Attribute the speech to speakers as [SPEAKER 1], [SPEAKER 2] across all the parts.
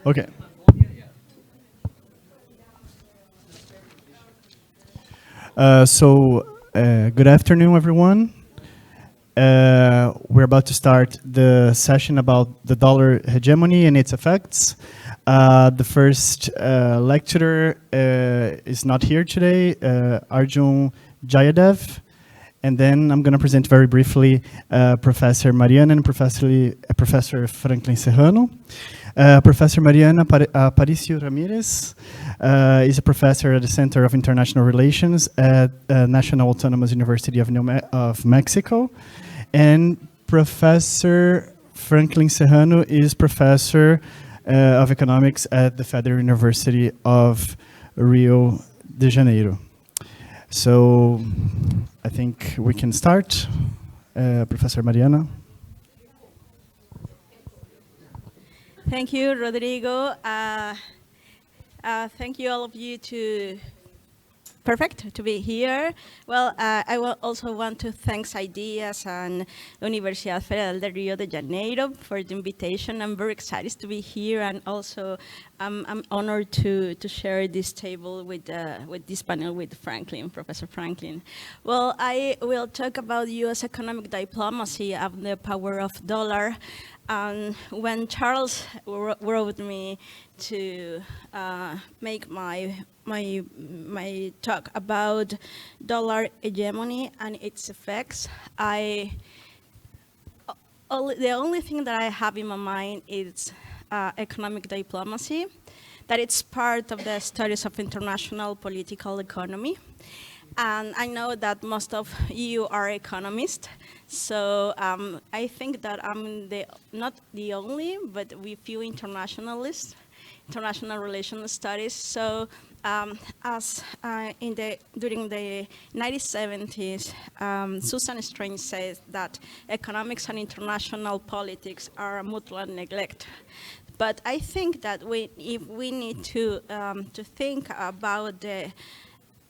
[SPEAKER 1] Okay. Good afternoon, everyone. We're about to start the session about the dollar hegemony and its effects. The first lecturer is not here today, Arjun Jayadev. And then I'm going to present very briefly Professor Mariana and Professor Franklin Serrano. Professor Mariana Aparicio Ramirez is a professor at the Center of International Relations at National Autonomous University of Mexico. And Professor Franklin Serrano is professor of economics at the Federal University of Rio de Janeiro. So I think we can start. Professor Mariana.
[SPEAKER 2] Thank you, Rodrigo. Thank you all of you to be here. Well, I will also want to thank IDEAS and Universidad Federal de Rio de Janeiro for the invitation. I'm very excited to be here, and also I'm honored to share this table with this panel with Professor Franklin. Well, I will talk about U.S. economic diplomacy and the power of dollar. And when Charles wrote me to make my talk about dollar hegemony and its effects, the only thing that I have in my mind is economic diplomacy, that it's part of the studies of international political economy. And I know that most of you are economists, so I think that I'm not the only, but we few internationalists, international relations studies. So during the 1970s, Susan Strange says that economics and international politics are mutual neglect. But I think that if we need to think about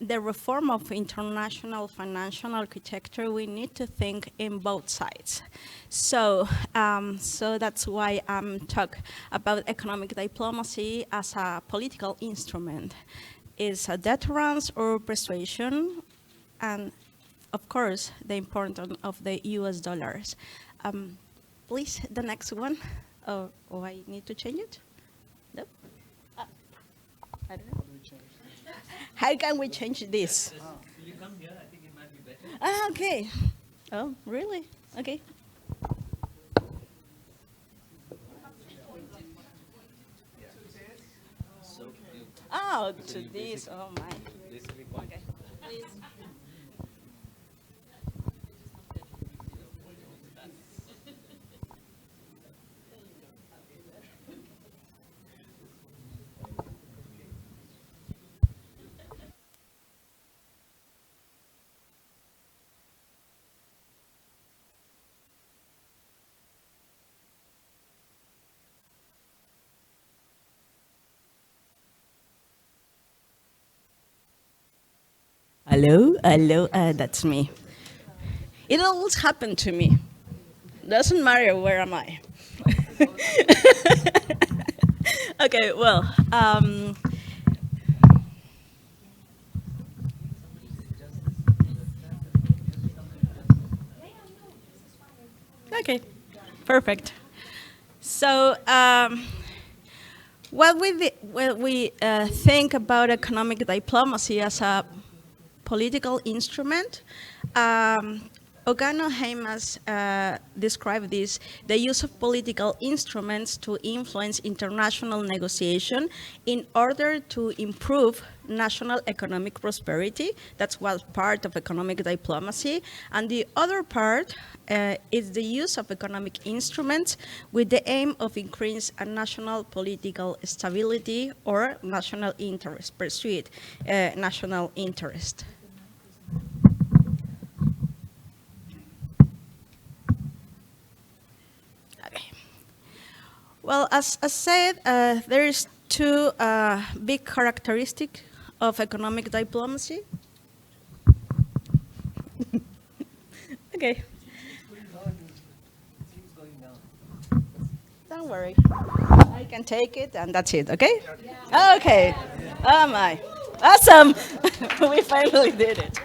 [SPEAKER 2] the reform of international financial architecture, we need to think in both sides. So that's why I'm talking about economic diplomacy as a political instrument. Is a deterrence or persuasion, and of course, the importance of the US dollars. Please, the next one. Oh, I need to change it? No? I don't know. How can we change this?
[SPEAKER 3] You come here, I think it might be better.
[SPEAKER 2] Okay. Oh, really? Okay. Oh, to this. Oh, my. Okay. Please. Hello, that's me. It always happened to me. Doesn't matter where am I. Okay, well, okay, perfect. So, when we think about economic diplomacy as a political instrument, Ogano Heimas described this, the use of political instruments to influence international negotiation in order to improve national economic prosperity. That's one part of economic diplomacy. And the other part is the use of economic instruments with the aim of increase a national political stability or national interest, pursuit national interest. Well, as I said, there is two big characteristics of economic diplomacy. Okay. Don't worry. I can take it, and that's it, okay? Yeah. Okay. Oh, my. Awesome. We finally did it.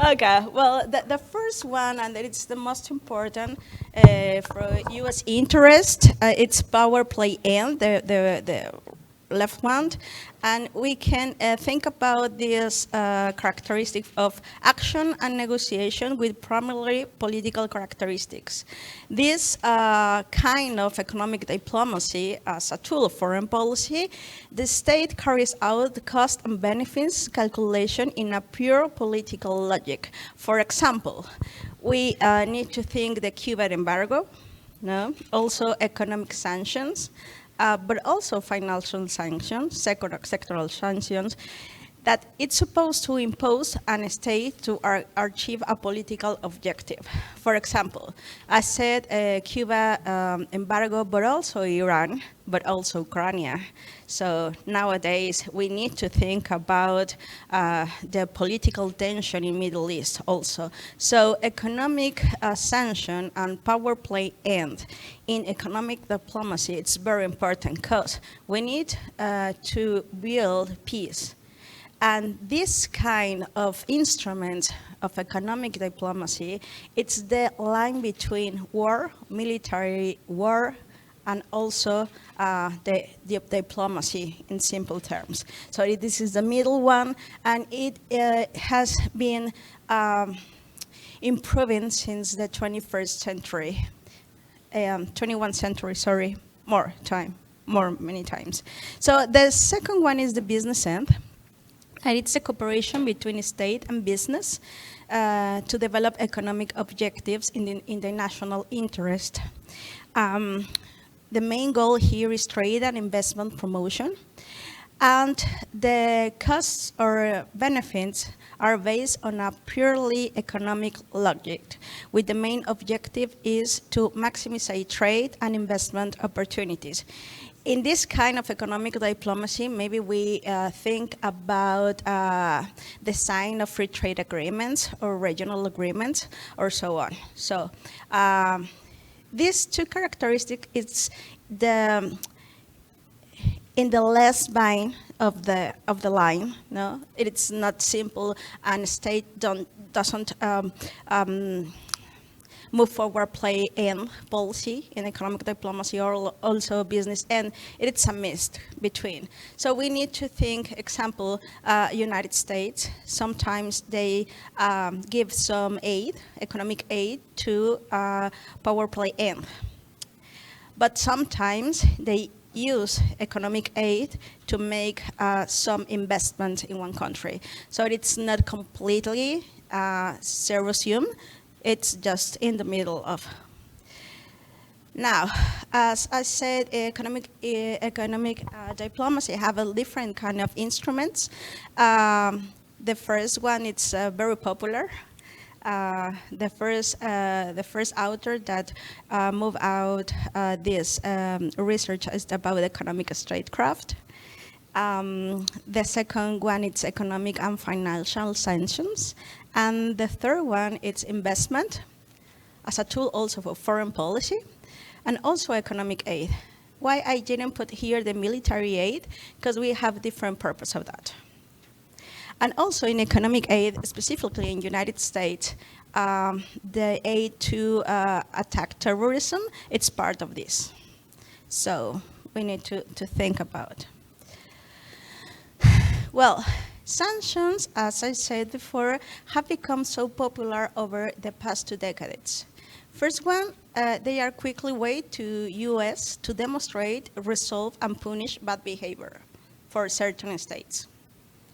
[SPEAKER 2] Okay, well, the first one, and it's the most important for U.S. interest, it's power play end, the left one, and we can think about this characteristic of action and negotiation with primarily political characteristics. This kind of economic diplomacy as a tool of foreign policy, the state carries out the cost and benefits calculation in a pure political logic. For example, we need to think the Cuban embargo, no? Also economic sanctions, but also financial sanctions, sectoral sanctions, that it's supposed to impose on a state to achieve a political objective. For example, I said Cuba embargo, but also Iran, but also Ukraine. So nowadays, we need to think about the political tension in Middle East also. So economic sanction and power play end in economic diplomacy, it's very important because we need to build peace. And this kind of instrument of economic diplomacy, it's the line between war, military war, and also the diplomacy in simple terms. So this is the middle one, and it has been improving since the 21st century, 21st century, sorry, many times. So the second one is the business end. And it's a cooperation between state and business to develop economic objectives in the national interest. The main goal here is trade and investment promotion. And the costs or benefits are based on a purely economic logic, with the main objective is to maximize trade and investment opportunities. In this kind of economic diplomacy, maybe we think about the sign of free trade agreements or regional agreements or so on. So these two characteristics, it's in the last line of the line. No, it's not simple, and state doesn't move forward play end policy in economic diplomacy or also business end. It's a mist between. So we need to think, example, United States, sometimes they give some aid, economic aid to power play end. But sometimes they use economic aid to make some investment in one country. So it's not completely zero-sum. It's just in the middle of. Now, as I said, economic diplomacy have a different kind of instruments. The first one, it's very popular. The first author that moved out this research is about economic statecraft. The second one, it's economic and financial sanctions. And the third one, it's investment as a tool also for foreign policy and also economic aid. Why I didn't put here the military aid? Because we have different purpose of that. And also in economic aid, specifically in United States, the aid to attack terrorism, it's part of this. So we need to think about. Well, sanctions, as I said before, have become so popular over the past 2 decades. First one, they are quickly way to US to demonstrate, resolve, and punish bad behavior for certain states,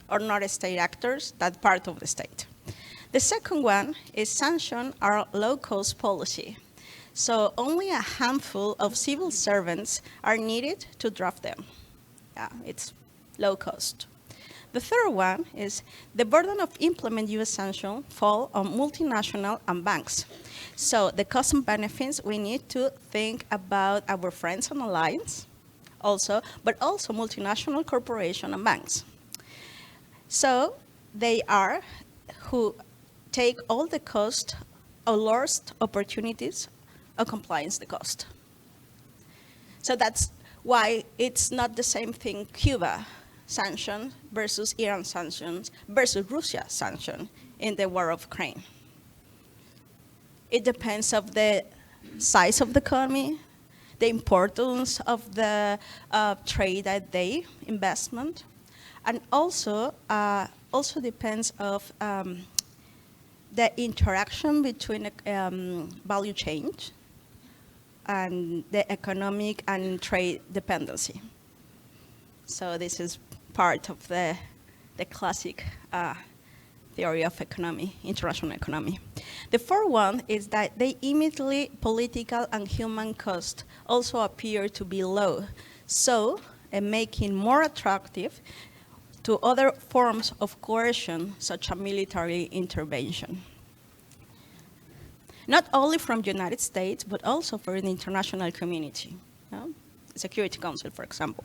[SPEAKER 2] or not state actors, that part of the state. The second one is sanction are low-cost policy. So only a handful of civil servants are needed to draft them. Yeah, it's low cost. The third one is the burden of implement US sanctions fall on multinational and banks. So the cost and benefits, we need to think about our friends and allies also, but also multinational corporations and banks. So they are who take all the cost or lost opportunities of compliance the cost. So that's why it's not the same thing, Cuba sanctions versus Iran sanctions versus Russia sanctions in the war of Ukraine. It depends of the size of the economy, the importance of the trade that they investment, and also depends of the interaction between value chain and the economic and trade dependency. So this is part of the classic theory of economy, international economy. The fourth one is that the immediately political and human cost also appear to be low, so making more attractive to other forms of coercion, such as military intervention. Not only from the United States, but also for the international community, Security Council, for example.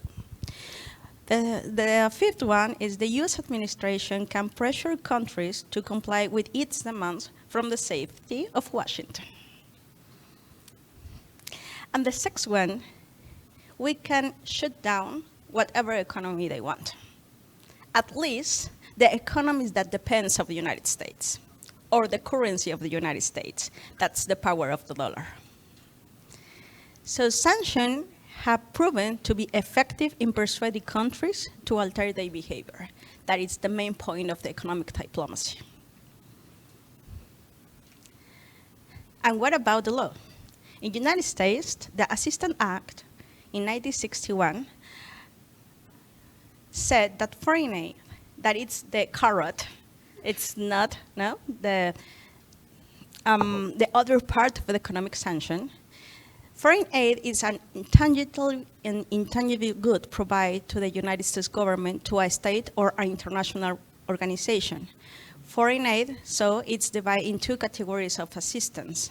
[SPEAKER 2] The fifth one is the US administration can pressure countries to comply with its demands from the safety of Washington. And the sixth one, we can shut down whatever economy they want. At least the economies that depends of the United States or the currency of the United States. That's the power of the dollar. So sanctions have proven to be effective in persuading countries to alter their behavior. That is the main point of the economic diplomacy. And what about the law? In the United States, the Assistance Act in 1961 said that foreign aid, that it's the carrot, it's not the other part of the economic sanction. Foreign aid is an intangible good provided to the United States government to a state or an international organization. Foreign aid, so it's divided in two categories of assistance.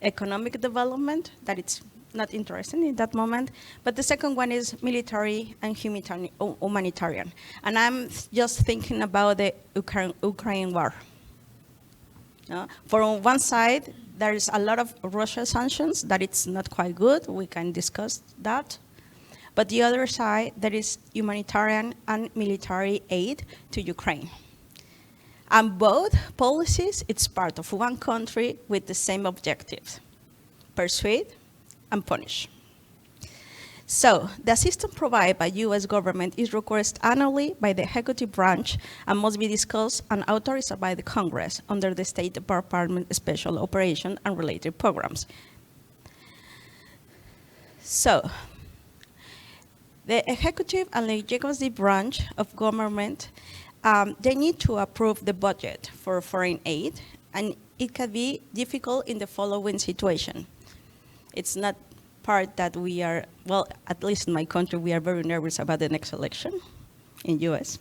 [SPEAKER 2] Economic development, that it's not interesting in that moment, but the second one is military and humanitarian. And I'm just thinking about the Ukraine war. For one side, there is a lot of Russia sanctions that it's not quite good. We can discuss that. But the other side, there is humanitarian and military aid to Ukraine. And both policies, it's part of one country with the same objectives: persuade and punish. So the assistance provided by U.S. government is requested annually by the executive branch and must be discussed and authorized by the Congress under the State Department Special Operation and related programs. So the executive and legislative branch of government, they need to approve the budget for foreign aid, and it can be difficult in the following situation. It's not part that we are, well, at least in my country, we are very nervous about the next election in US.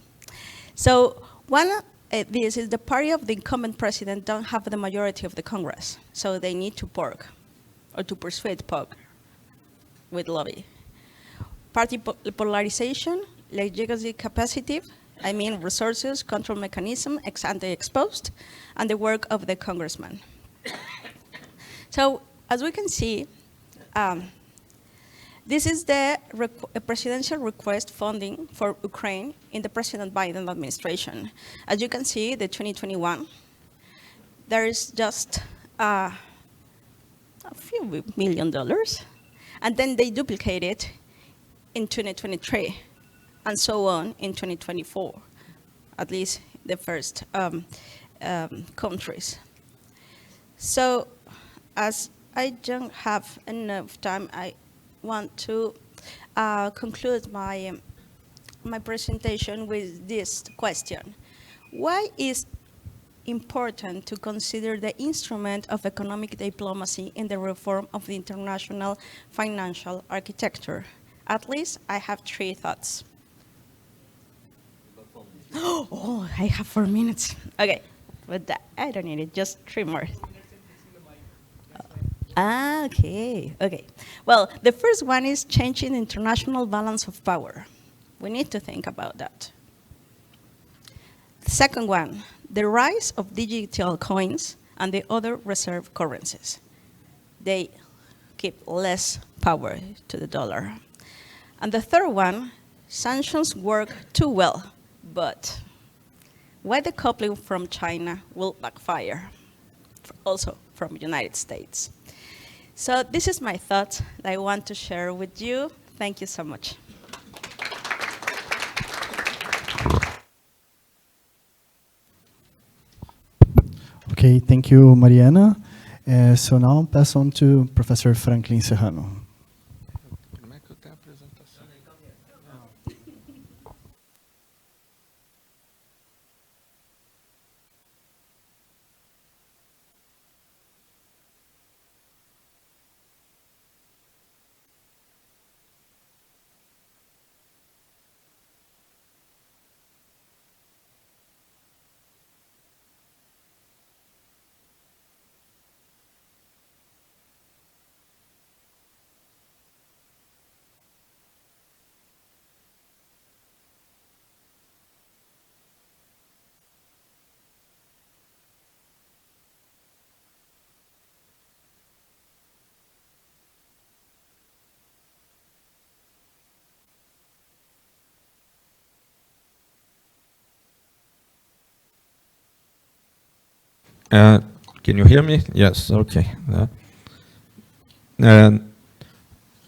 [SPEAKER 2] So one this is the party of the incumbent president don't have the majority of the Congress, so they need to pork or to persuade pork with lobby. Party polarization, legislative capacity, I mean resources, control mechanism, ex ante exposed, and the work of the congressman. So as we can see, this is the presidential request funding for Ukraine in the President Biden administration. As you can see, the 2021, there is just a few $1 million, and then they duplicate it in 2023, and so on in 2024, at least the first countries. So as I don't have enough time, I want to conclude my presentation with this question. Why is important to consider the instrument of economic diplomacy in the reform of the international financial architecture? At least I have 3 thoughts. Oh, I have 4 minutes. Okay, but I don't need it, just 3 more. Okay. Well, the first one is changing the international balance of power. We need to think about that. The second one, the rise of digital coins and the other reserve currencies. They give less power to the dollar. And the third one, sanctions work too well, but why decoupling from China will backfire, also from the United States. So this is my thoughts that I want to share with you. Thank you so much.
[SPEAKER 1] Okay, thank you, Mariana. So now I'll pass on to Professor Franklin Serrano.
[SPEAKER 4] Can you hear me? Yes, okay.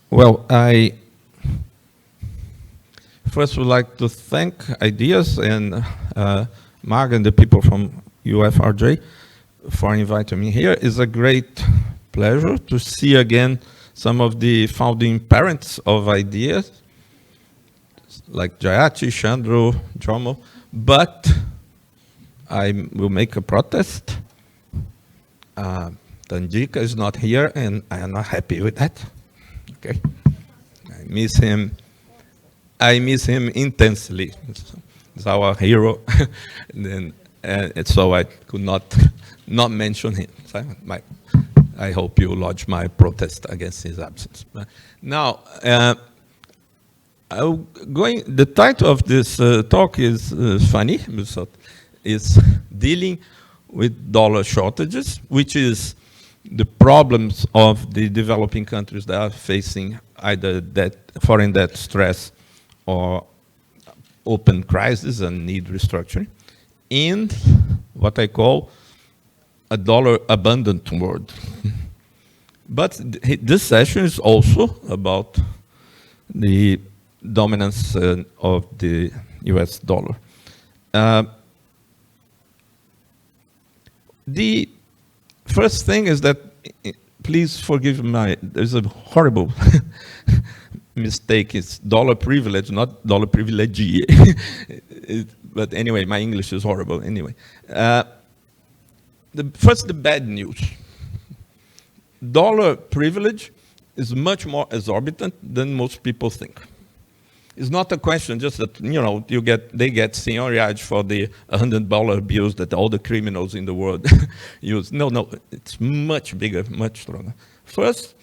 [SPEAKER 4] Well, I first would like to thank IDEAS and Mag and the people from UFRJ for inviting me here. It's a great pleasure to see again some of the founding parents of IDEAS, like Jayati, Chandru, Jomo, but I will make a protest. Tanjika is not here, and I am not happy with that. Okay, I miss him. I miss him intensely. He's our hero, and so I could not mention him. So I hope you lodge my protest against his absence. Now, the title of this talk is funny. So it's dealing with dollar shortages, which is the problems of the developing countries that are facing either foreign debt stress or open crisis and need restructuring, in what I call a dollar abundant world. But this session is also about the dominance of the US dollar. The first thing is that, please forgive there's a horrible mistake. It's dollar privilege, not dollar privilege. But anyway, my English is horrible anyway. First, the bad news. Dollar privilege is much more exorbitant than most people think. It's not a question just that, they get señoreage for the $100 bills that all the criminals in the world use. No, it's much bigger, much stronger. First,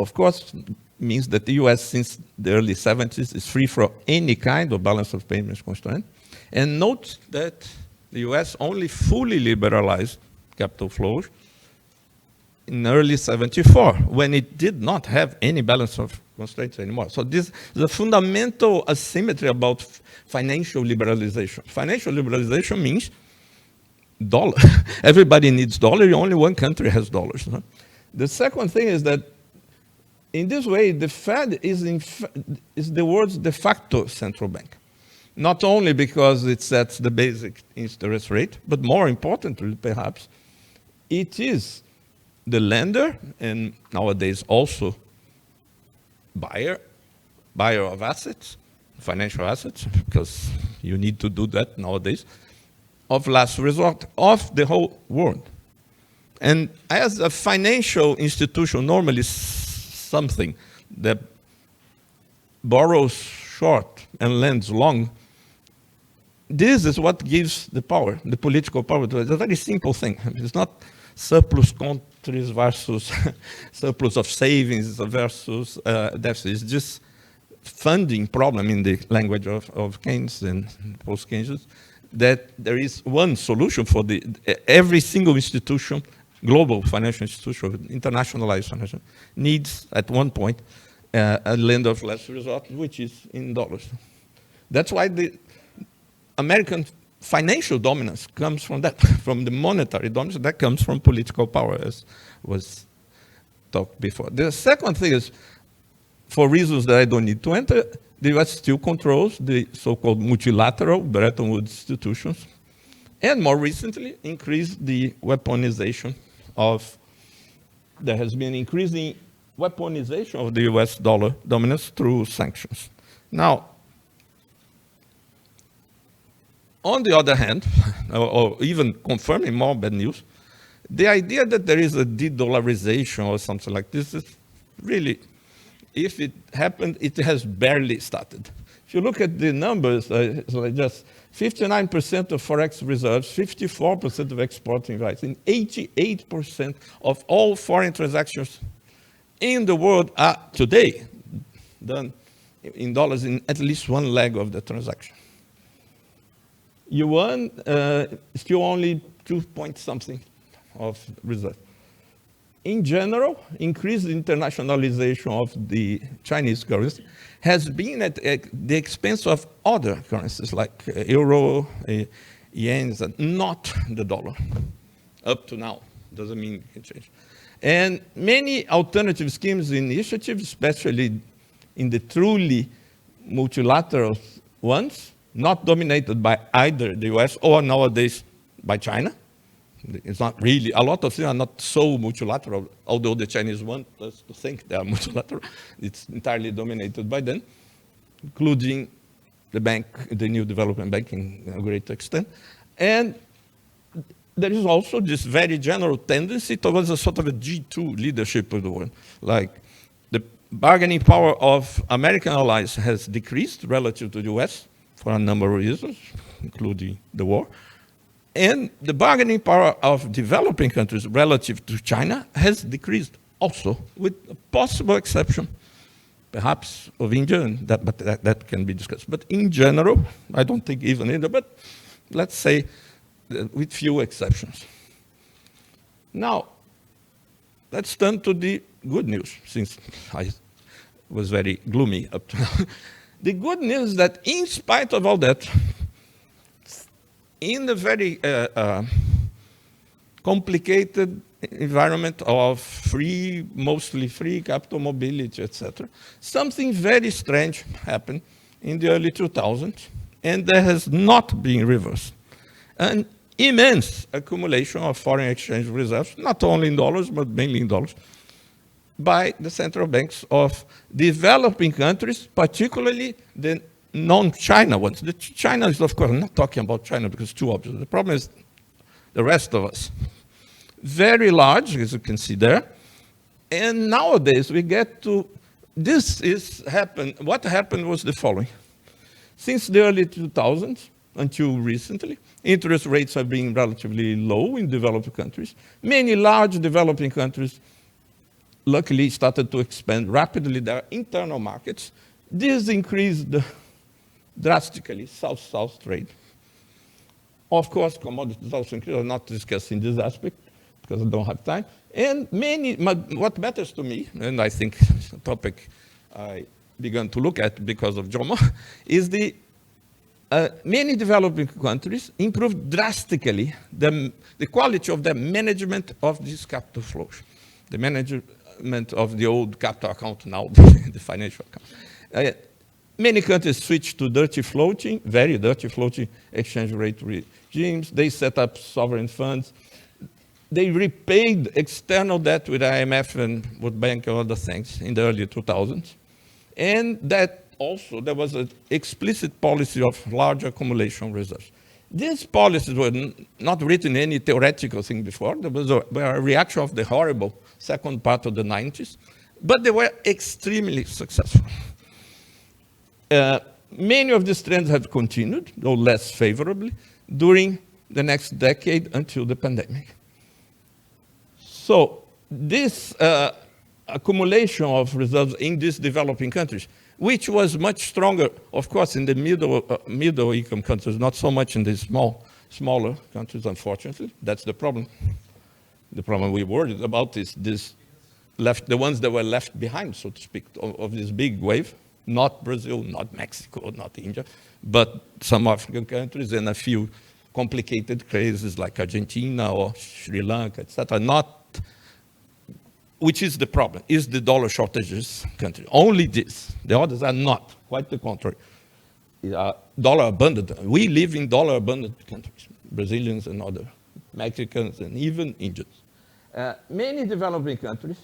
[SPEAKER 4] of course, means that the US since the early 70s is free from any kind of balance of payments constraint. And note that the US only fully liberalized capital flows in early 74, when it did not have any balance of constraints anymore. So this is a fundamental asymmetry about financial liberalization. Financial liberalization means dollar. Everybody needs dollar. Only one country has dollars. No? The second thing is that in this way, the Fed is the world's de facto central bank. Not only because it sets the basic interest rate, but more importantly, perhaps, it is the lender, and nowadays also buyer of assets, financial assets, because you need to do that nowadays, of last resort of the whole world. And as a financial institution, normally something that borrows short and lends long, this is what gives the power, the political power. It's a very simple thing. It's not surplus countries versus surplus of savings versus deficit. It's just funding problem in the language of Keynes and post-Keynes, that there is one solution for every single institution global financial institution, internationalized financial, needs at one point a lender of last resort, which is in dollars. That's why the American financial dominance comes from that, from the monetary dominance that comes from political power, as was talked before. The second thing is, for reasons that I don't need to enter, the US still controls the so-called multilateral Bretton Woods institutions, and more recently increased the weaponization of, there has been increasing weaponization of the US dollar dominance through sanctions. Now, on the other hand, or even confirming more bad news, the idea that there is a de-dollarization or something like this is really, if it happened, it has barely started. If you look at the numbers, it's like just 59% of forex reserves, 54% of exporting rights, and 88% of all foreign transactions in the world are today done in dollars in at least one leg of the transaction. Yuan still only 2 point something of reserve. In general, increased internationalization of the Chinese currency has been at the expense of other currencies like euro, yen, not the dollar. Up to now, doesn't mean it can change. And many alternative schemes initiatives, especially in the truly multilateral ones, not dominated by either the US or nowadays by China. It's not really, a lot of them are not so multilateral, although the Chinese want us to think they are multilateral. It's entirely dominated by them, including the bank, the new development bank in a great extent. And there is also this very general tendency towards a sort of a G2 leadership of the world. Like the bargaining power of American allies has decreased relative to the US for a number of reasons, including the war. And the bargaining power of developing countries relative to China has decreased also, with a possible exception, perhaps of India, and that can be discussed. But in general, I don't think even India, but let's say with few exceptions. Now, let's turn to the good news, since I was very gloomy up to now. The good news is that in spite of all that, in the very complicated environment of free, mostly free capital mobility, etc., something very strange happened in the early 2000s, and that has not been reversed. An immense accumulation of foreign exchange reserves, not only in dollars, but mainly in dollars, by the central banks of developing countries, particularly the non-China ones. China is, of course, I'm not talking about China because it's too obvious. The problem is the rest of us. Very large, as you can see there. And nowadays we get to, what happened was the following. Since the early 2000s until recently, interest rates have been relatively low in developed countries. Many large developing countries luckily started to expand rapidly their internal markets. This increased drastically South-South trade. Of course, commodities also increased. I'm not discussing this aspect because I don't have time. And what matters to me, and I think it's a topic I began to look at because of Jomo, is the many developing countries improved drastically the quality of the management of these capital flows, the management of the old capital account, now the financial account. Many countries switched to dirty floating, very dirty floating exchange rate regimes. They set up sovereign funds. They repaid external debt with IMF and World Bank and other things in the early 2000s. And that also, there was an explicit policy of large accumulation reserves. These policies were not written any theoretical thing before. There was a reaction of the horrible second part of the 90s, but they were extremely successful. Many of these trends have continued, though less favorably, during the next decade until the pandemic. So this accumulation of reserves in these developing countries, which was much stronger, of course, in the middle income countries, not so much in the smaller countries, unfortunately. That's the problem. The problem we worried about is the ones that were left behind, so to speak, of this big wave. Not Brazil, not Mexico, not India, but some African countries and a few complicated cases like Argentina or Sri Lanka, etc. Which is the problem? Is the dollar shortages country? Only this. The others are not. Quite the contrary. Dollar abundant. We live in dollar abundant countries. Brazilians and other Mexicans and even Indians. Many developing countries,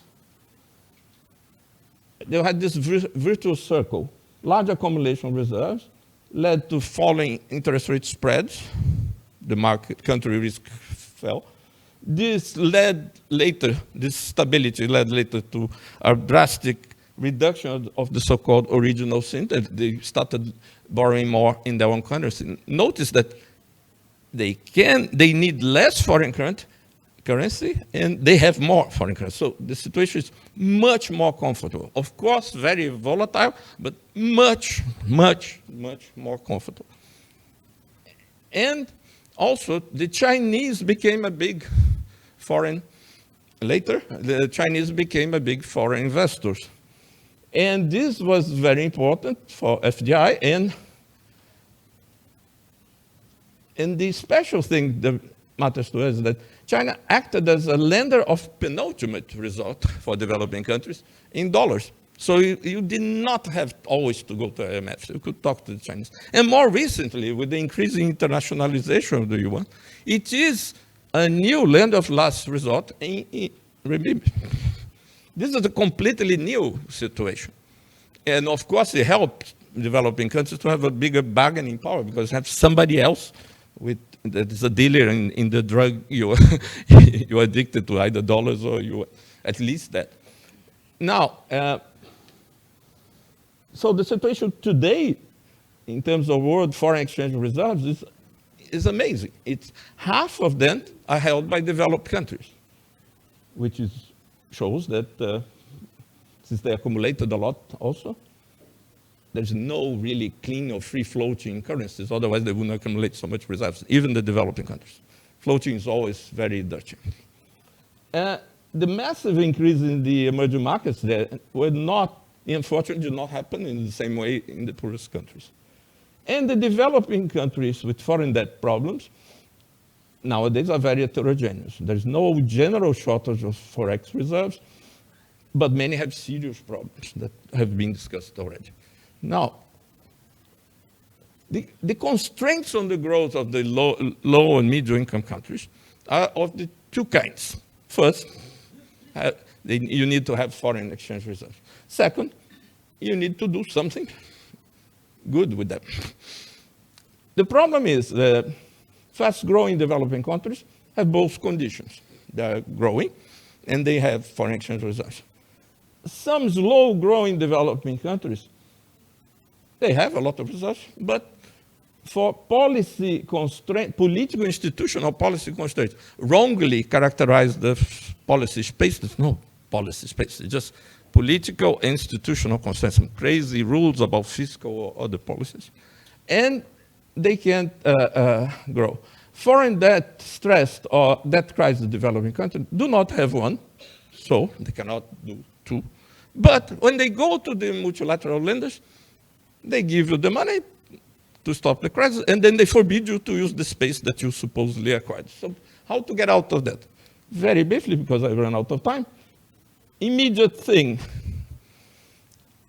[SPEAKER 4] they had this virtuous circle. Large accumulation of reserves led to falling interest rate spreads. The market country risk fell. This stability led later to a drastic reduction of the so-called original sin. They started borrowing more in their own currency. Notice that they need less foreign currency and they have more foreign currency. So the situation is much more comfortable. Of course, very volatile, but much, much, much more comfortable. And also, the Chinese became a big foreign, later, the Chinese became a big foreign investors. And this was very important for FDI, and the special thing that matters to us is that China acted as a lender of penultimate resort for developing countries in dollars. So you did not have always to go to IMF. You could talk to the Chinese. And more recently, with the increasing internationalization of the yuan, it is a new lender of last resort in renminbi. This is a completely new situation. And of course, it helped developing countries to have a bigger bargaining power because you have somebody else that is a dealer in the drug you're addicted to, either dollars or yuan, at least that. Now, so the situation today, in terms of world foreign exchange reserves, is amazing. It's half of them are held by developed countries, which shows that since they accumulated a lot also, there's no really clean or free floating currencies. Otherwise, they wouldn't accumulate so much reserves, even the developing countries. Floating is always very dirty. The massive increase in the emerging markets there unfortunately, did not happen in the same way in the poorest countries. And the developing countries with foreign debt problems nowadays are very heterogeneous. There's no general shortage of forex reserves, but many have serious problems that have been discussed already. Now, the constraints on the growth of the low and middle income countries are of the two kinds. First, you need to have foreign exchange reserves. Second, you need to do something good with them. The problem is that fast-growing developing countries have both conditions. They are growing, and they have foreign exchange reserves. Some slow-growing developing countries, they have a lot of reserves, but for policy constraint, political institutional policy constraints, wrongly characterize the policy space. There's no policy space. It's just political institutional constraints, some crazy rules about fiscal or other policies. And they can't grow. Foreign debt stressed or debt crisis developing countries do not have one, so they cannot do two. But when they go to the multilateral lenders, they give you the money to stop the crisis, and then they forbid you to use the space that you supposedly acquired. So how to get out of that? Very briefly, because I ran out of time. Immediate thing,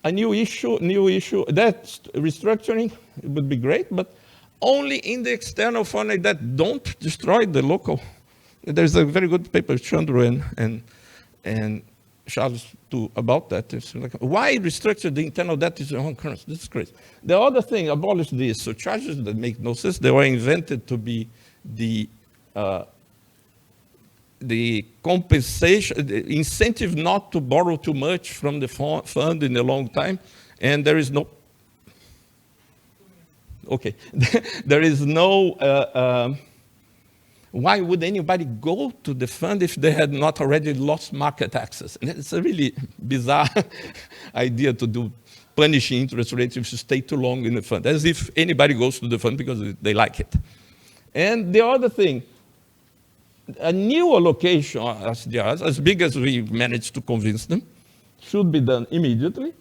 [SPEAKER 4] a new issue, that restructuring would be great, but only in the external foreign debt. Don't destroy the local. There's a very good paper, Chandru and Charles too, about that. It's like, why restructure the internal debt is your own currency? This is crazy. The other thing, abolish these surcharges that make no sense. They were invented to be the compensation, the incentive not to borrow too much from the fund in a long time, and there is no. Okay, there is no. Why would anybody go to the fund if they had not already lost market access? And it's a really bizarre idea to do punishing interest rates if you stay too long in the fund, as if anybody goes to the fund because they like it. And the other thing, a new allocation of SDRs, as big as we managed to convince them, should be done immediately,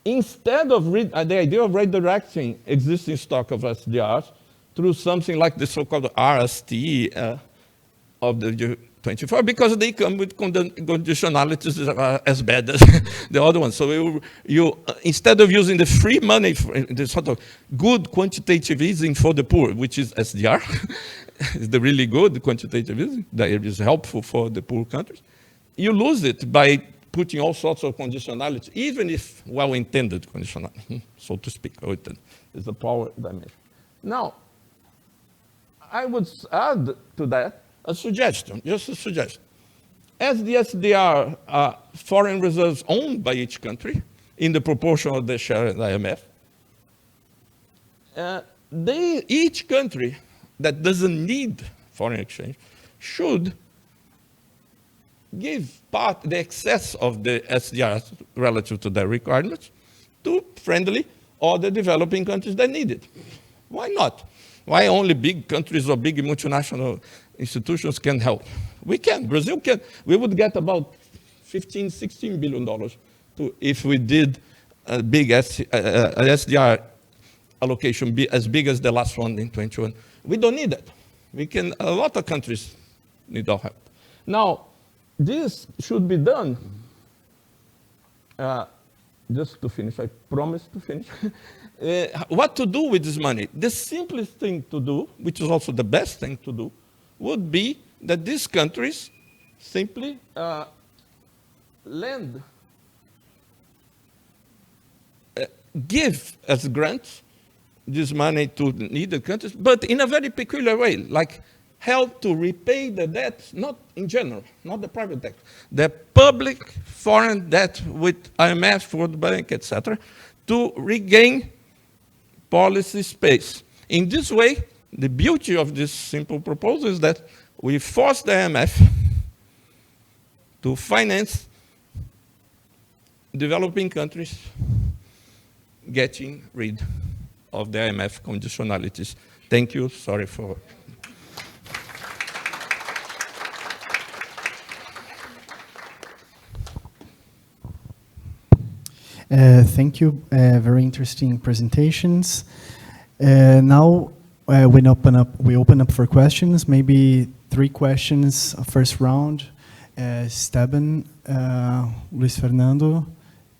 [SPEAKER 4] instead of the idea of redirecting existing stock of SDRs through something like the so-called RST of the 24, because they come with conditionalities that are as bad as the other ones. So instead of using the free money, the sort of good quantitative easing for the poor, which is SDR, is the really good quantitative easing that is helpful for the poor countries, you lose it by putting all sorts of conditionality, even if well-intended conditionality, so to speak. It's the power dimension. Now, I would add to that a suggestion, just a suggestion. As the SDR are foreign reserves owned by each country in the proportion of their share in the IMF, each country that doesn't need foreign exchange should give the excess of the SDR relative to their requirements to friendly or the developing countries that need it. Why not? Why only big countries or big multinational institutions can help? We can. Brazil can. We would get about $15, $16 billion if we did a big SDR allocation as big as the last one in 21. We don't need that. We can. A lot of countries need our help. Now, this should be done. Just to finish, I promise to finish. What to do with this money? The simplest thing to do, which is also the best thing to do, would be that these countries simply give as grants this money to needed countries, but in a very peculiar way, like help to repay the debt, not in general, not the private debt, the public foreign debt with IMF, World Bank, etc., to regain policy space. In this way, the beauty of this simple proposal is that we force the IMF to finance developing countries getting rid of the IMF conditionalities. Thank you. Sorry for...
[SPEAKER 1] Thank you. Very interesting presentations. Now we open up for questions. Maybe 3 questions. First round. Esteban, Luis Fernando,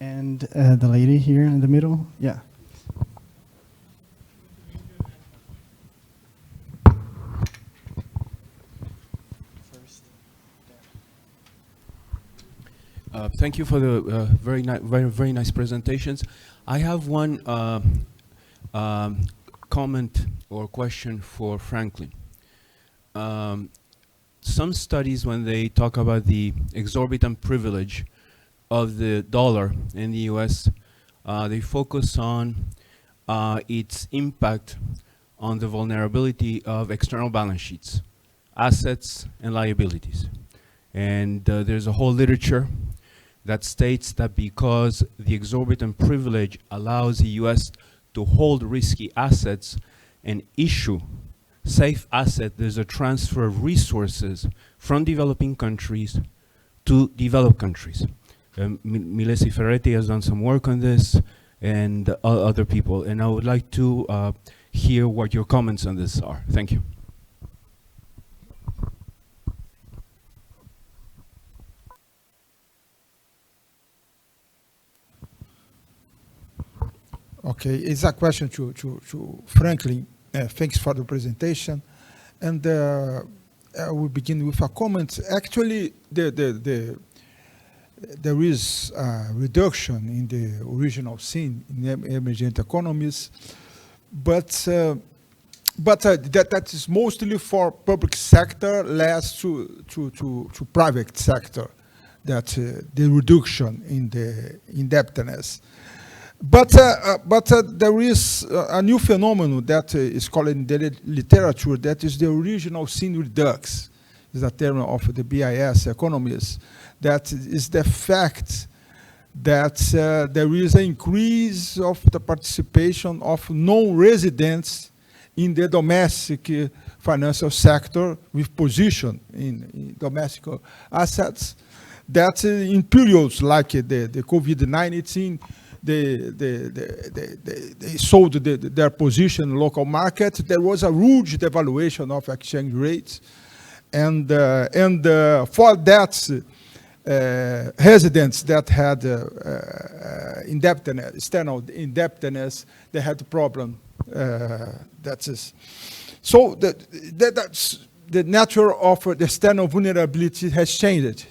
[SPEAKER 1] and the lady here in the middle. Yeah.
[SPEAKER 5] Thank you for the very nice presentations. I have one comment or question for Franklin. Some studies, when they talk about the exorbitant privilege of the dollar in the US, they focus on its impact on the vulnerability of external balance sheets, assets and liabilities. And there's a whole literature that states that because the exorbitant privilege allows the US to hold risky assets and issue safe assets, there's a transfer of resources from developing countries to developed countries. Milesi Ferretti has done some work on this, and other people, and I would like to hear what your comments on this are. Thank you.
[SPEAKER 6] Okay, it's a question to Franklin. Thanks for the presentation. And we begin with a comment. Actually, there is a reduction in the original sin in emergent economies, but that is mostly for public sector, less to private sector, that the reduction in the indebtedness. But there is a new phenomenon that is called in the literature, that is the original sin redux, is a term of the BIS economists, that is the fact that there is an increase of the participation of non-residents in the domestic financial sector with position in domestic assets, that in periods like the COVID-19, they sold their position in local market. There was a huge devaluation of exchange rates. And for that, residents that had indebtedness, external indebtedness, they had a problem. So that's the nature of the external vulnerability has changed.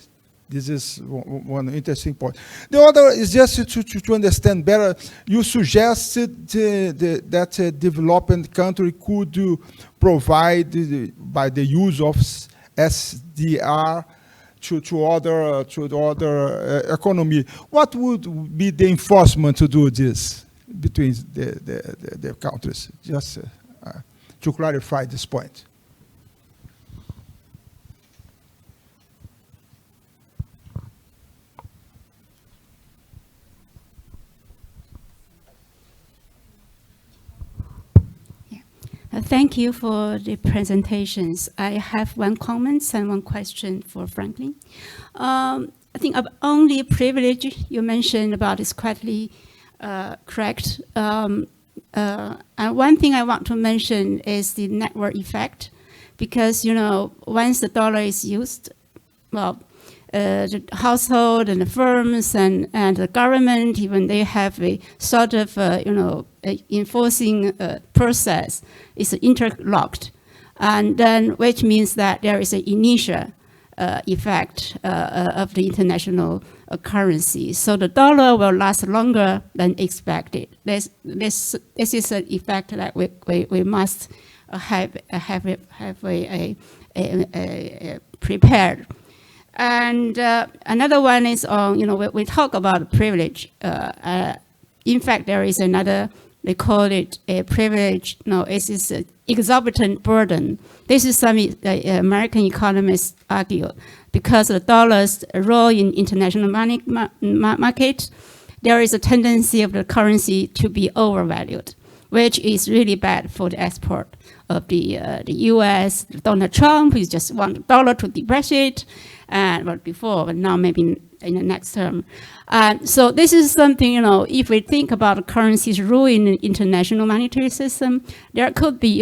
[SPEAKER 6] This is one interesting point. The other is just to understand better. You suggested that a developing country could provide by the use of SDR to other economy. What would be the enforcement to do this between the countries? Just to clarify this point.
[SPEAKER 7] Thank you for the presentations. I have one comment and one question for Franklin. I think only privilege you mentioned about is quite correct. And one thing I want to mention is the network effect, because once the dollar is used, well, the household and the firms and the government, even they have a sort of enforcing process is interlocked, and then which means that there is an initial effect of the international currency. So the dollar will last longer than expected. This is an effect that we must have prepared. And another one is on, we talk about privilege. In fact, there is another, they call it a privilege. No, it is an exorbitant burden. This is some American economists argue, because the dollar's role in international money market, there is a tendency of the currency to be overvalued, which is really bad for the export of the U.S. Donald Trump is just want the dollar to depreciate, but before, but now maybe in the next term. So this is something, if we think about the currency's role in the international monetary system, there could be,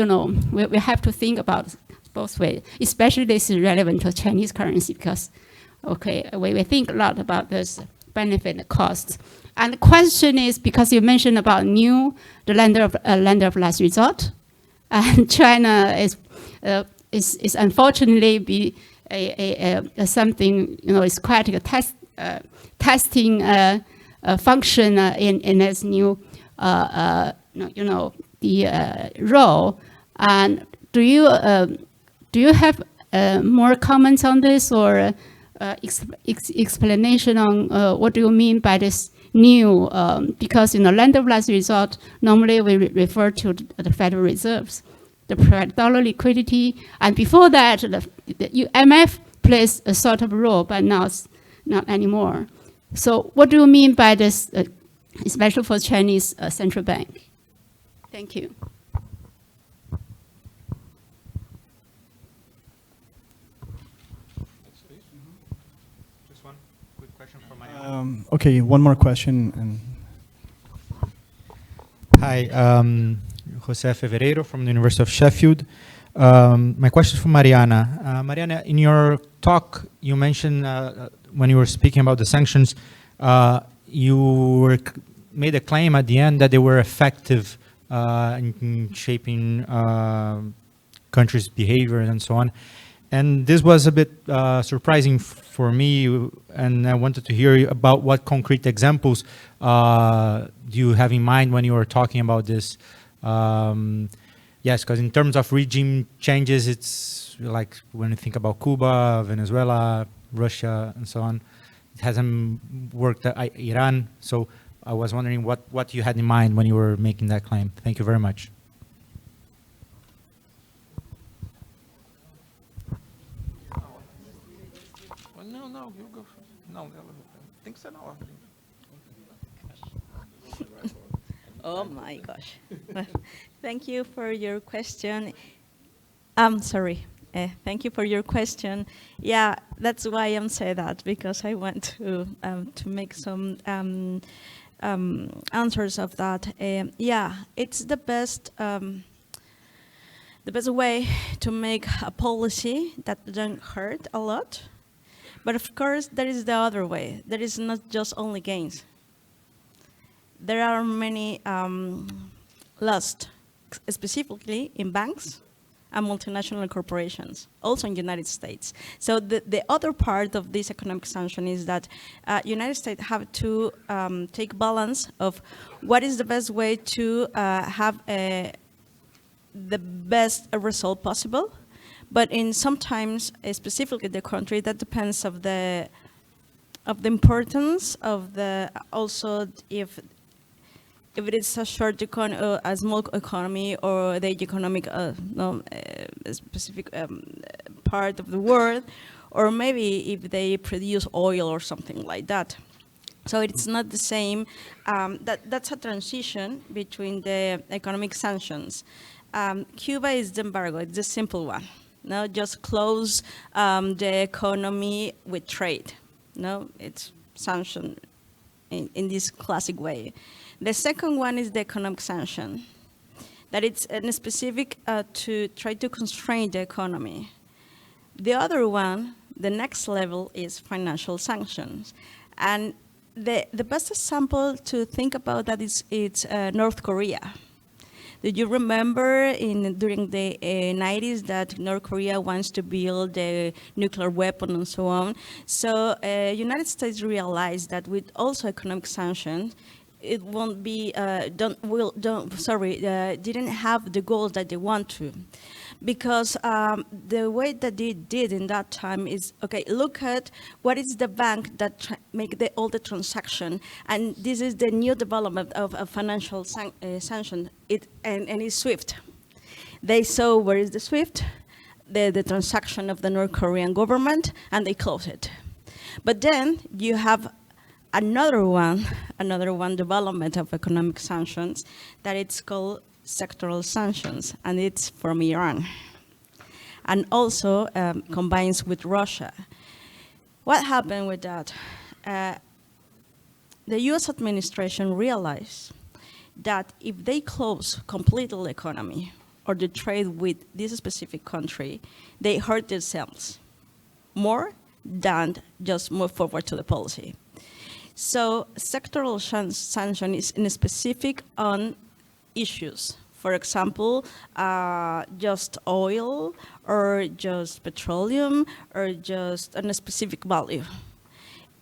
[SPEAKER 7] we have to think about both ways. Especially this is relevant to Chinese currency because, we think a lot about this benefit and costs. And the question is, because you mentioned about the lender of last resort, and China is unfortunately be something, it's quite a testing function in its new, the role. And do you have more comments on this, or explanation on what do you mean by this new? Because lender of last resort, normally we refer to the Federal Reserves, the dollar liquidity, and before that, the IMF plays a sort of role, but now it's not anymore. So what do you mean by this, especially for Chinese central bank? Thank you.
[SPEAKER 8] Just one quick question for Mariana.
[SPEAKER 1] Okay, one more question.
[SPEAKER 8] Hi, Jose Fevereiro from the University of Sheffield. My question is for Mariana. Mariana, in your talk, you mentioned when you were speaking about the sanctions, you made a claim at the end that they were effective in shaping countries' behavior and so on. And this was a bit surprising for me, and I wanted to hear about what concrete examples do you have in mind when you were talking about this. Yes, because in terms of regime changes, it's like when you think about Cuba, Venezuela, Russia, and so on, it hasn't worked at Iran. So I was wondering what you had in mind when you were making that claim. Thank you very much.
[SPEAKER 4] No, you go first. No, I think so. No.
[SPEAKER 2] Oh my gosh. Thank you for your question. I'm sorry. Thank you for your question. Yeah, that's why I'm saying that, because I want to make some answers of that. Yeah, it's the best way to make a policy that doesn't hurt a lot. But of course, there is the other way. There is not just only gains. There are many lost, specifically in banks and multinational corporations, also in the United States. So the other part of this economic sanction is that United States have to take balance of what is the best way to have the best result possible. But in sometimes, specifically the country, that depends of the importance of the, also if it is a short a small economy, or the economic specific part of the world, or maybe if they produce oil or something like that. So it's not the same. That's a transition between the economic sanctions. Cuba is the embargo. It's the simple one. No, just close the economy with trade. No, it's sanctioned in this classic way. The second one is the economic sanction, that it's specific to try to constrain the economy. The other one, the next level, is financial sanctions. And the best example to think about that is North Korea. Did you remember during the 90s that North Korea wants to build a nuclear weapon and so on? So United States realized that with also economic sanctions, it won't be, didn't have the goals that they want to. Because the way that they did in that time is, okay, look at what is the bank that make all the transaction, and this is the new development of a financial sanction, and it's SWIFT. They saw where is the SWIFT, the transaction of the North Korean government, and they close it. But then you have another one development of economic sanctions that it's called sectoral sanctions, and it's from Iran, and also combines with Russia. What happened with that? The US administration realized that if they close completely the economy or the trade with this specific country, they hurt themselves more than just move forward to the policy. So sectoral sanction is specific on issues. For example, just oil, or just petroleum, or just on a specific value.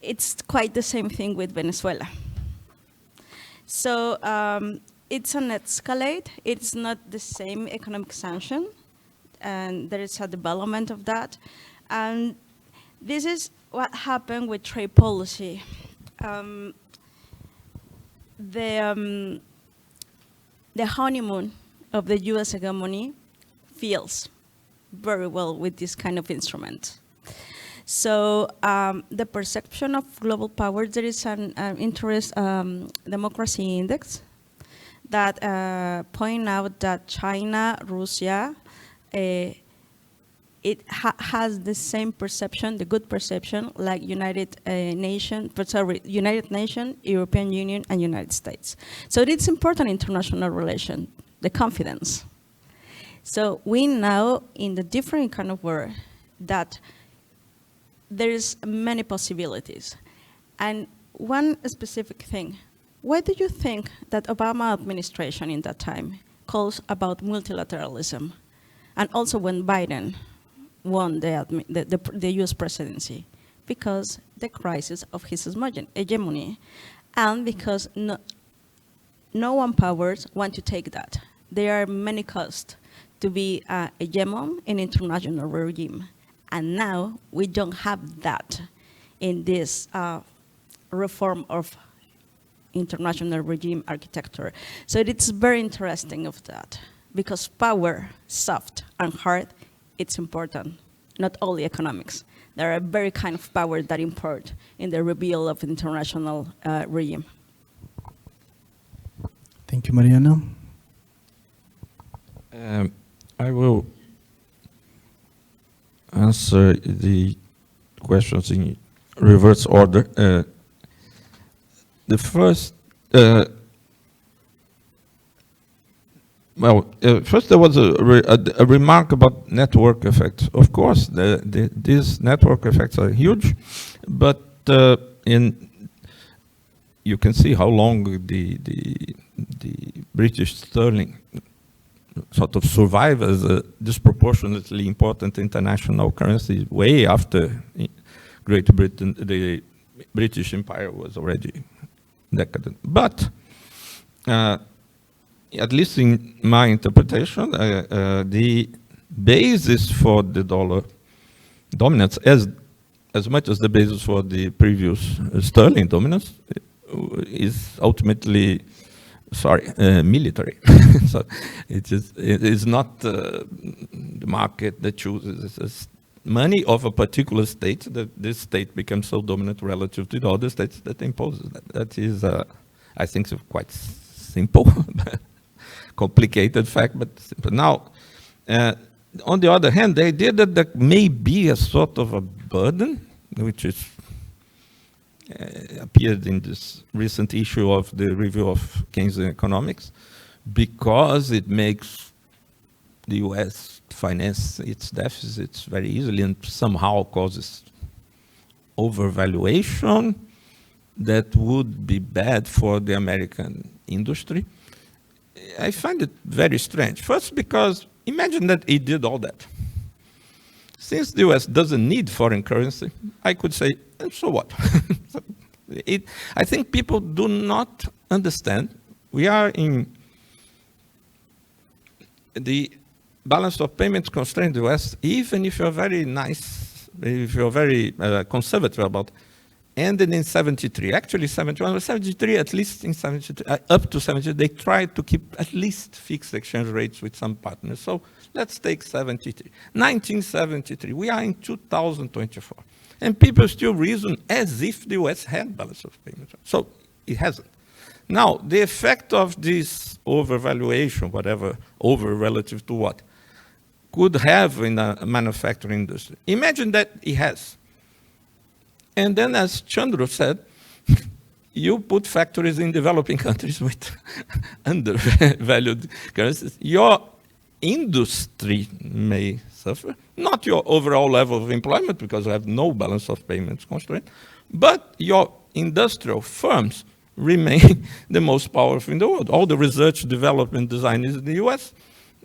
[SPEAKER 2] It's quite the same thing with Venezuela. So it's an escalate. It's not the same economic sanction, and there is a development of that. And this is what happened with trade policy. The honeymoon of the US hegemony feels very well with this kind of instrument. So the perception of global power, there is an interest democracy index that point out that China, Russia, has the same perception, the good perception, like United Nations, European Union, and United States. So it's important international relation, the confidence. So we know in the different kind of world that there's many possibilities. And one specific thing, why do you think that Obama administration in that time calls about multilateralism? And also when Biden won the US presidency? Because the crisis of his hegemony, and because no one powers want to take that. There are many costs to be a hegemon in international regime. And now we don't have that in this reform of international regime architecture. So it's very interesting of that, because power, soft and hard, it's important, not only economics. There are very kind of power that import in the reveal of international regime.
[SPEAKER 1] Thank you. Thank you, Mariana.
[SPEAKER 4] I will answer the questions in reverse order. The first, first there was a remark about network effects. Of course, these network effects are huge, but you can see how long the British sterling sort of survive as a disproportionately important international currency way after Great Britain, the British Empire was already decadent. But at least in my interpretation, the basis for the dollar dominance, as much as the basis for the previous sterling dominance, is ultimately, military. So it is not the market that chooses. It's money of a particular state, that this state becomes so dominant relative to the other states that imposes that. That is, I think, quite simple, complicated fact, but simple. Now, on the other hand, the idea that there may be a sort of a burden, which is appeared in this recent issue of the review of Keynesian economics, because it makes the US finance its deficits very easily and somehow causes overvaluation that would be bad for the American industry. I find it very strange. First, because imagine that it did all that. Since the US doesn't need foreign currency, I could say, so what? I think people do not understand. We are in the balance of payments constraint in the US, even if you're very nice, if you're very conservative about, ended in 73. Actually, 71 or 73, at least in 73, up to 73, they tried to keep at least fixed exchange rates with some partners. So let's take 73. 1973, we are in 2024. And people still reason as if the US had balance of payments. So it hasn't. Now, the effect of this overvaluation, whatever, over relative to what, could have in a manufacturing industry. Imagine that it has. And then, as Chandru said, you put factories in developing countries with undervalued currencies. Your industry may suffer, not your overall level of employment, because you have no balance of payments constraint, but your industrial firms remain the most powerful in the world. All the research, development, design is in the US,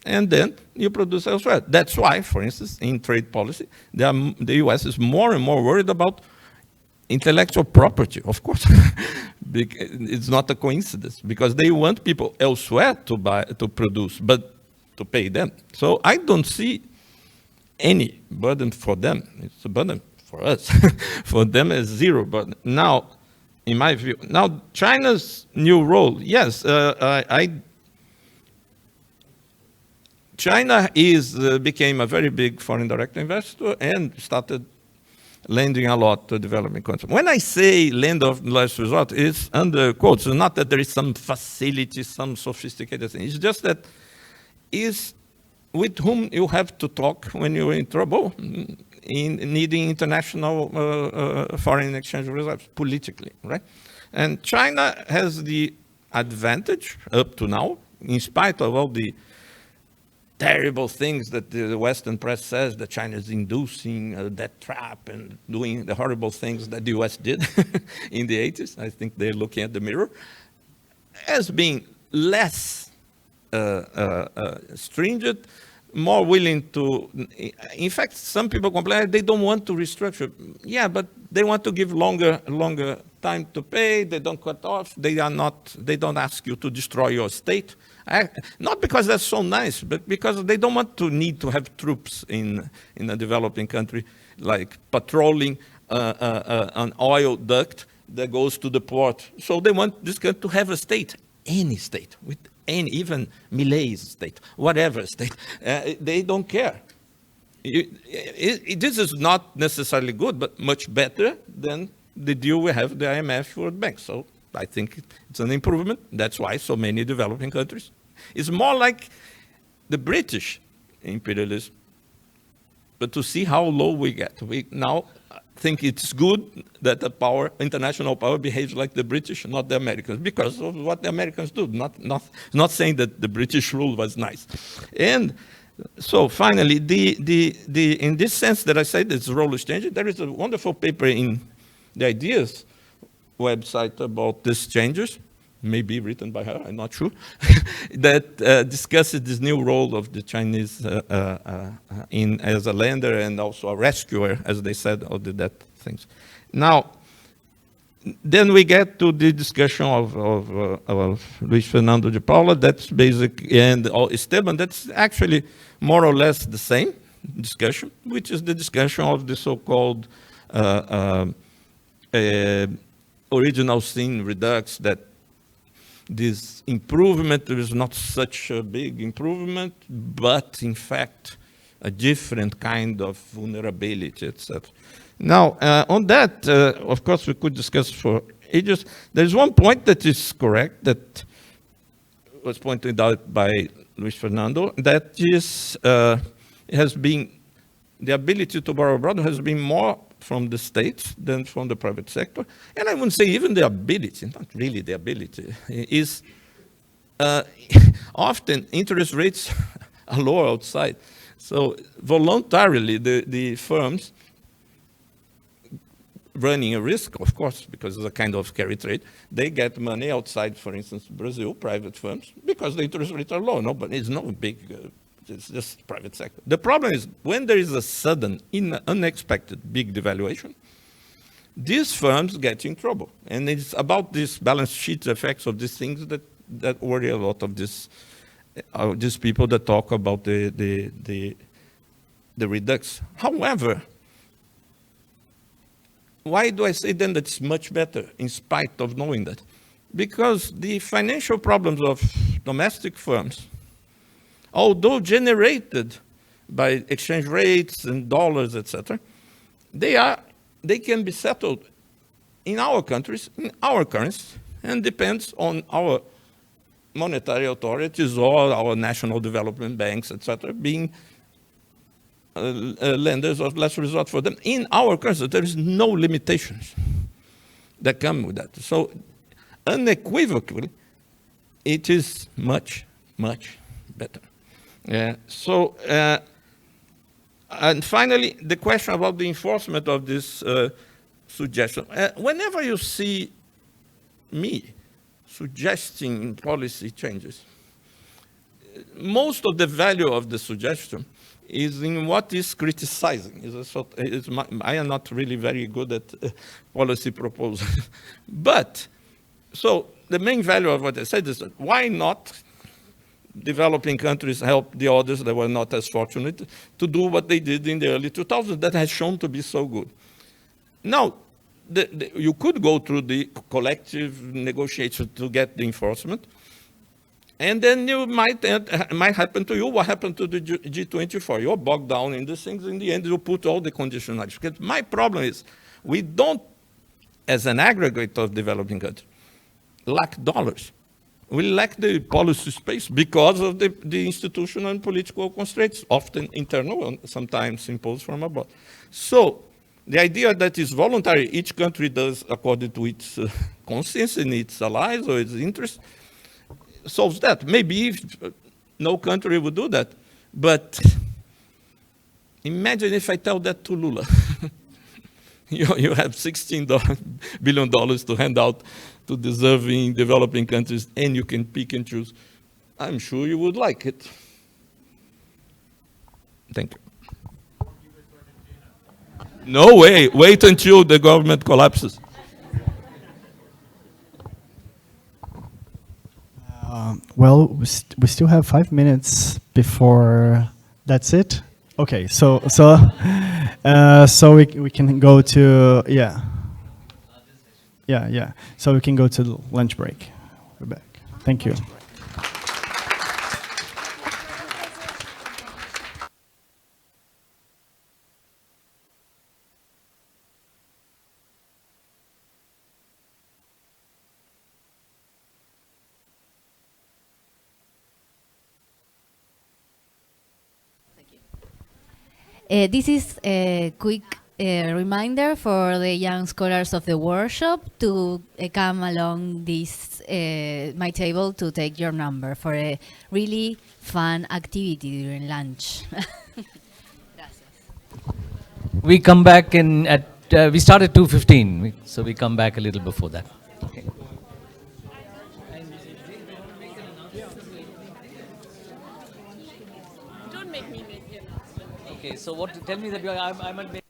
[SPEAKER 4] and then you produce elsewhere. That's why, for instance, in trade policy, the US is more and more worried about intellectual property, of course. It's not a coincidence, because they want people elsewhere to produce, but to pay them. So I don't see any burden for them. It's a burden for us. For them, it's zero burden. Now, in my view, now China's new role, yes, China became a very big foreign direct investor and started lending a lot to developing countries. When I say lend of last resort, it's under quotes. It's not that there is some facility, some sophisticated thing. It's just that is with whom you have to talk when you're in trouble, in needing international foreign exchange reserves, politically, right? And China has the advantage up to now, in spite of all the terrible things that the Western press says that China is inducing that trap and doing the horrible things that the US did in the 80s. I think they're looking at the mirror as being less stringent, more willing to, in fact, some people complain they don't want to restructure. Yeah, but they want to give longer time to pay. They don't cut off. They don't ask you to destroy your state. Not because that's so nice, but because they don't want to need to have troops in a developing country, like patrolling an oil duct that goes to the port. So they want this country to have a state, any state, with any, even Milei's state, whatever state. They don't care. This is not necessarily good, but much better than the deal we have with the IMF World Bank. So I think it's an improvement. That's why so many developing countries. It's more like the British imperialism, but to see how low we get. We now think it's good that the power, international power, behaves like the British, not the Americans, because of what the Americans do. Not saying that the British rule was nice. And so finally, in this sense that I said this role is changing, there is a wonderful paper in the IDEAS website about these changes, maybe written by her, I'm not sure, that discusses this new role of the Chinese as a lender and also a rescuer, as they said, of the debt things. Now, then we get to the discussion of Luis Fernando de Paula. That's basic, and Esteban. That's actually more or less the same discussion, which is the discussion of the so-called original sin redux, that this improvement is not such a big improvement, but in fact, a different kind of vulnerability, etc. Now, on that, of course, we could discuss for ages. There's one point that is correct, that was pointed out by Luis Fernando, that is, has been, the ability to borrow abroad has been more from the states than from the private sector. And I wouldn't say even the ability, not really the ability, is often interest rates are lower outside. So voluntarily, the firms running a risk, of course, because it's a kind of carry trade, they get money outside, for instance, Brazil, private firms, because the interest rates are low. No, but it's no big, it's just private sector. The problem is when there is a sudden, unexpected big devaluation, these firms get in trouble. And it's about these balance sheet effects of these things that worry a lot of these people that talk about the redux. However, why do I say then that it's much better in spite of knowing that? Because the financial problems of domestic firms, although generated by exchange rates and dollars, etc., they can be settled in our countries, in our currency, and depends on our monetary authorities or our national development banks, etc., being lenders of last resort for them. In our currency, there is no limitations that come with that. So unequivocally, it is much, much better. And finally, the question about the enforcement of this suggestion. Whenever you see me suggesting policy changes, most of the value of the suggestion is in what is criticizing. I am not really very good at policy proposals. But, so the main value of what I said is that why not developing countries help the others that were not as fortunate to do what they did in the early 2000s that has shown to be so good. Now, you could go through the collective negotiation to get the enforcement, and then you might happen to you what happened to the G24. You're bogged down in these things. In the end, you put all the conditionalities. Because my problem is we don't, as an aggregate of developing countries, lack dollars. We lack the policy space because of the institutional and political constraints, often internal and sometimes imposed from abroad. So the idea that is voluntary, each country does according to its conscience and its allies or its interests, solves that. Maybe if no country would do that. But imagine if I tell that to Lula. You have $16 billion to hand out to deserving developing countries, and you can pick and choose. I'm sure you would like it. Thank you. No way. Wait until the government collapses.
[SPEAKER 1] Well, we still have 5 minutes before that's it. Okay, so we can go to yeah. So we can go to the lunch break. We're back. Thank you.
[SPEAKER 9] This is a quick reminder for the young scholars of the workshop to come along this my table to take your number for a really fun activity during lunch.
[SPEAKER 3] We come back we start at 2:15, so we come back a little before that. Okay.
[SPEAKER 2] Don't make me make it.
[SPEAKER 3] Okay, so tell me that I might make